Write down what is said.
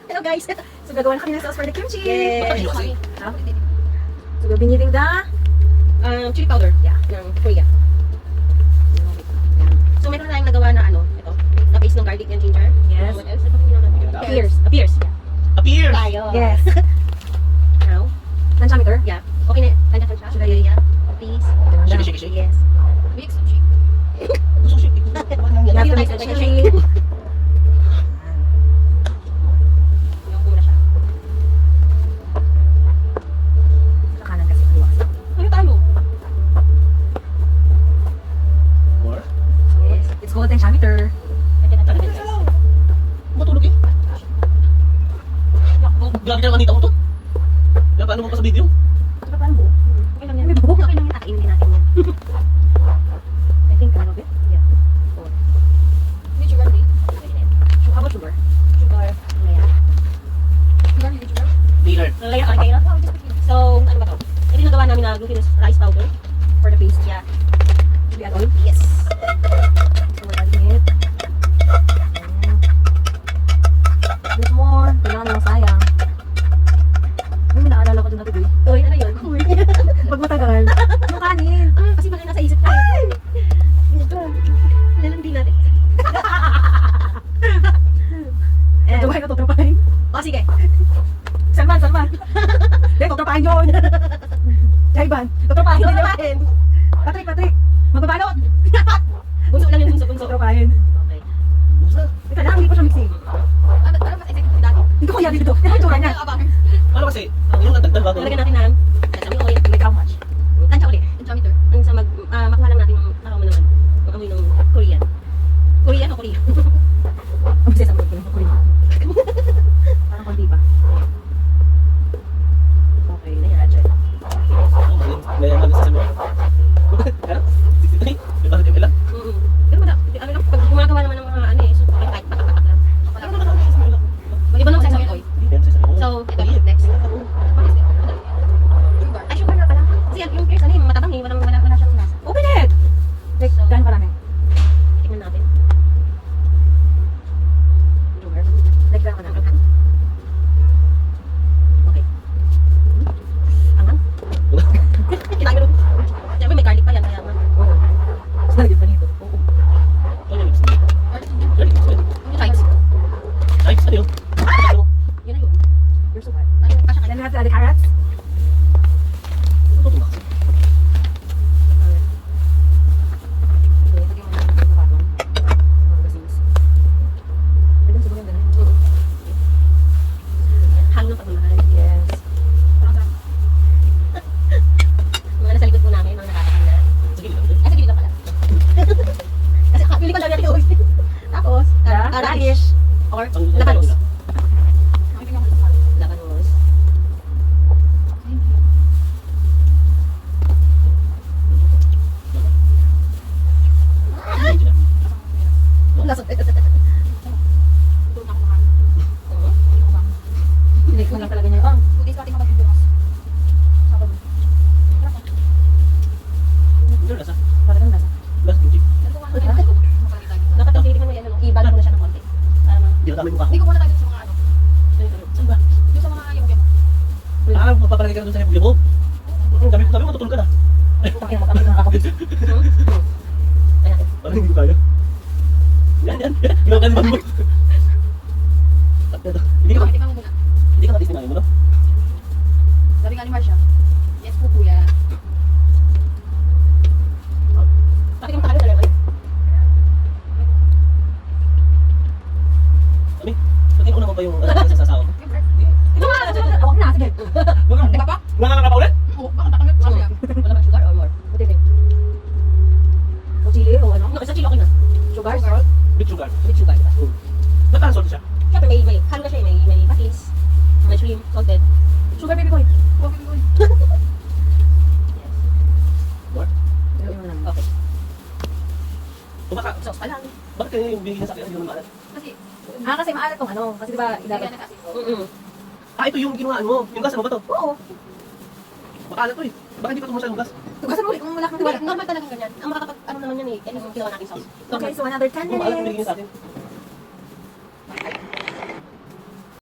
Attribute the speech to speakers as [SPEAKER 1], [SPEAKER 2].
[SPEAKER 1] Hello guys! So gagawa na kami ng sauce for the kimchi!
[SPEAKER 2] Yes!
[SPEAKER 1] So we'll be needing the chili powder ng Korea. So meron tayong nagawa na ito, na paste ng garlic and ginger.
[SPEAKER 2] Yes.
[SPEAKER 1] What else? Appears.
[SPEAKER 2] Appears!
[SPEAKER 1] Tayo.
[SPEAKER 2] Yes.
[SPEAKER 1] Now,
[SPEAKER 2] Tantiameter?
[SPEAKER 1] yeah. Okay na. Nandiyan siya.
[SPEAKER 2] Should I-
[SPEAKER 1] Yeah. Please.
[SPEAKER 2] Shake.
[SPEAKER 1] Yes.
[SPEAKER 3] Mix of shake.
[SPEAKER 2] Sushi.
[SPEAKER 1] You have to mix the chili. Yung muna siya.
[SPEAKER 2] Sa kanan kasi kaliwa kasi.
[SPEAKER 1] Ano tayo?
[SPEAKER 2] More?
[SPEAKER 1] Yes.
[SPEAKER 2] It's called Tantiameter.
[SPEAKER 1] Nandiyan natin guys.
[SPEAKER 2] Matulog eh. Grabe ka kanita ko to. Kaya paano mo pa sa video?
[SPEAKER 1] Ito pa paano buo? Okay lang yan. May buo. Okay lang yan. Kakainin din natin yan. I think a little bit. Yeah.
[SPEAKER 3] Need sugar, please.
[SPEAKER 1] Pwede na yan. So, how about sugar?
[SPEAKER 3] Sugar.
[SPEAKER 1] Ayan.
[SPEAKER 3] Sugar, need sugar.
[SPEAKER 2] Later.
[SPEAKER 1] Layer on kayo. So, ano ba to? Ito yung nagawa namin na glutinous rice powder for the paste. Yeah.
[SPEAKER 2] Should we add oil?
[SPEAKER 1] Yes.
[SPEAKER 2] So we're adding it. There's more. Kailangan mo sayang. Ay, may naalala ko dun natin, Joy.
[SPEAKER 1] Uy, ano yun?
[SPEAKER 2] Pag matagal, yung kanin.
[SPEAKER 1] Kasi pala nasa isip ko. Ay! Lalandi natin. And,
[SPEAKER 2] Tumahay ka, tutrapahin.
[SPEAKER 1] oh, sige.
[SPEAKER 2] Salman. Hindi, tutrapahin yun. Jaiban, tutrapahin din yun.
[SPEAKER 1] Tutrapahin.
[SPEAKER 2] Patrick, magbabalot.
[SPEAKER 1] Bunso lang yung bunso.
[SPEAKER 2] Tutrapahin.
[SPEAKER 1] Okay.
[SPEAKER 2] Busa. Ito lang, hindi pa siya mixing.
[SPEAKER 3] Ano mas executive dati?
[SPEAKER 2] Hindi ko kaya dito. Ano yung tura niya?
[SPEAKER 3] Abang.
[SPEAKER 2] Ano kasi, yung nagdagdag bago.
[SPEAKER 1] Lalagyan natin ng sesame oil.
[SPEAKER 2] Like how much?
[SPEAKER 1] Tansya ulit.
[SPEAKER 3] Pentameter.
[SPEAKER 1] Ang sa makuha lang natin yung aroma naman. Yung amoy ng Korean. Korean o Korean?
[SPEAKER 2] Ang bisa sa mga kulit. Parang konti pa.
[SPEAKER 1] Okay, na yan, Rachel.
[SPEAKER 2] May ano sa sabi. Ano? 63? May bakit yung ilan?
[SPEAKER 1] Pero ano lang, pag gumagawa naman ng mga so kahit patak-patak lang. Iba nung sesame oil. So, ito, next. What is it?
[SPEAKER 3] Sugar.
[SPEAKER 1] Ay, sugar na pala. Kasi yung cake, matabang eh. Wala siyang lasa.
[SPEAKER 2] Open it! Like,
[SPEAKER 1] So,
[SPEAKER 2] gano'n karami?
[SPEAKER 1] tingnan natin. Sugar.
[SPEAKER 2] Like, gano'n karami?
[SPEAKER 1] Okay. Angang? Kita nyo. Siyempre may garlic pa yan, kaya nga.
[SPEAKER 2] Oo. Mas nalagyan pa nito. Oo.
[SPEAKER 1] Chives.
[SPEAKER 2] Ay, ano yun? Ano?
[SPEAKER 1] Yun na yun.
[SPEAKER 2] You're so bad.
[SPEAKER 3] Ayun, kasha
[SPEAKER 2] Then
[SPEAKER 3] kayo.
[SPEAKER 2] we have to add the carrots.
[SPEAKER 1] Okay, lagyan mo na ng patong.
[SPEAKER 2] Mga gasis. Pwede siguro yung ganun.
[SPEAKER 1] Hangin ng pagmamahal.
[SPEAKER 2] Yes.
[SPEAKER 1] Mga nasa likod po namin, mga nakakahanda.
[SPEAKER 2] Sige lang.
[SPEAKER 1] Ay, sa gilid lang pala. Kasi pili ko lang natin yung tapos, radish. Or labanos. Labanos.
[SPEAKER 3] Thank you.
[SPEAKER 1] Lasa.
[SPEAKER 2] Hindi ko lang talaga niya. Oh,
[SPEAKER 3] 2 days natin kapag bukas. Sabado.
[SPEAKER 2] yun nasa. parang ang lasa. Last kimchi.
[SPEAKER 1] Dapat ang pili mo yan, i-bag mo na siya ng konti. Para ma...
[SPEAKER 2] Hindi na tama yung mukha.
[SPEAKER 3] Hindi ko muna tayo sa mga ano.
[SPEAKER 2] Saan ba?
[SPEAKER 3] Yung sa mga yemo-yemo.
[SPEAKER 2] Ah, mapapalagay ka doon sa yung mo. Sabi mo matutulog ka na.
[SPEAKER 1] Okay, makapit na nakakabit. Ayan.
[SPEAKER 2] Parang hindi ko kaya. Yan. Ginawa ka naman mo. Hindi ka
[SPEAKER 3] Tingnan mo muna.
[SPEAKER 2] Hindi ka matis mo, no?
[SPEAKER 3] Sabi nga ni Marcia, yes po kuya.
[SPEAKER 1] Bakit yung tayo na lang?
[SPEAKER 2] Ami, pati una mo ba yung sa sasawa mo?
[SPEAKER 3] Siyempre.
[SPEAKER 2] Awag na, sige. Wag
[SPEAKER 3] Di ba pa?
[SPEAKER 2] Nakakaka pa ulit?
[SPEAKER 3] Oo, baka tatanggap ko siya.
[SPEAKER 1] Wala bang sugar or more?
[SPEAKER 2] Buti rin. O chili o ano?
[SPEAKER 1] No, isa chili okay na.
[SPEAKER 2] Sugar?
[SPEAKER 3] Sugar.
[SPEAKER 2] With sugar.
[SPEAKER 1] With sugar, diba?
[SPEAKER 2] Ba't parang salty siya?
[SPEAKER 1] Siyempre may halo na siya, may patis, may shrimp, salted.
[SPEAKER 2] Sugar baby boy.
[SPEAKER 3] Okay, good.
[SPEAKER 1] Yes.
[SPEAKER 2] What?
[SPEAKER 1] Okay.
[SPEAKER 2] O baka,
[SPEAKER 1] So, alam.
[SPEAKER 2] bakit kaya yung binigyan sa akin? Hindi naman maalat.
[SPEAKER 3] Kasi,
[SPEAKER 2] Kasi maalat tong ano. Kasi diba,
[SPEAKER 3] hindi
[SPEAKER 2] dapat.
[SPEAKER 3] ka na kasi.
[SPEAKER 2] Ah, ito yung ginawa mo. Yung gas, ano ba to?
[SPEAKER 1] Oo.
[SPEAKER 2] Maalat to eh. Baka hindi pa tumusay yung gas.
[SPEAKER 1] Tugasan mo ulit kung wala kang
[SPEAKER 3] Wala,
[SPEAKER 1] wala.
[SPEAKER 3] normal talagang ganyan.
[SPEAKER 1] Ang makakapag, ano naman yan eh, yan yung ginawa nating sauce.
[SPEAKER 2] Okay, so another 10
[SPEAKER 1] Ano
[SPEAKER 2] minutes. Kung maalat yung binigyan sa atin.